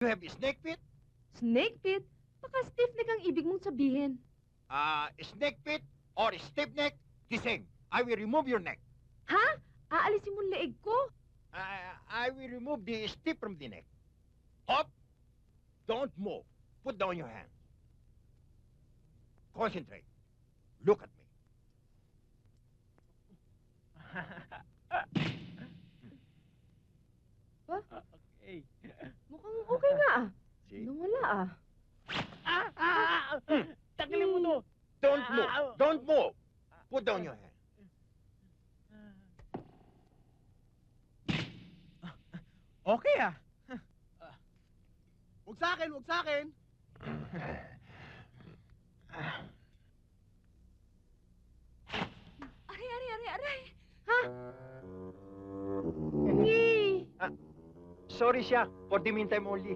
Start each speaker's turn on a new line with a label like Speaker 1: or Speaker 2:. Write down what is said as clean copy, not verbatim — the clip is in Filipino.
Speaker 1: You have snake feet?
Speaker 2: Snake pit? Baka stiff neck ang ibig mong sabihin.
Speaker 1: Snake feet or stiff neck, the same. I will remove your neck.
Speaker 2: Ha? Aalisin mong leeg ko?
Speaker 1: I will remove the stiff from the neck. Hop! Don't move. Put down your hand. Concentrate. Look at me.
Speaker 2: Ba?
Speaker 3: Okay.
Speaker 2: Mukhang okay nga ah.
Speaker 1: See?
Speaker 2: Nawala ah.
Speaker 3: Tagalin mo to.
Speaker 1: Don't move. Don't move. Put down your hand.
Speaker 3: Okay ah.
Speaker 4: Huwag sa akin, huwag sa akin.
Speaker 2: Aray, aray, aray, aray. Ha? Yee!
Speaker 1: Sorry siya. For the meantime only.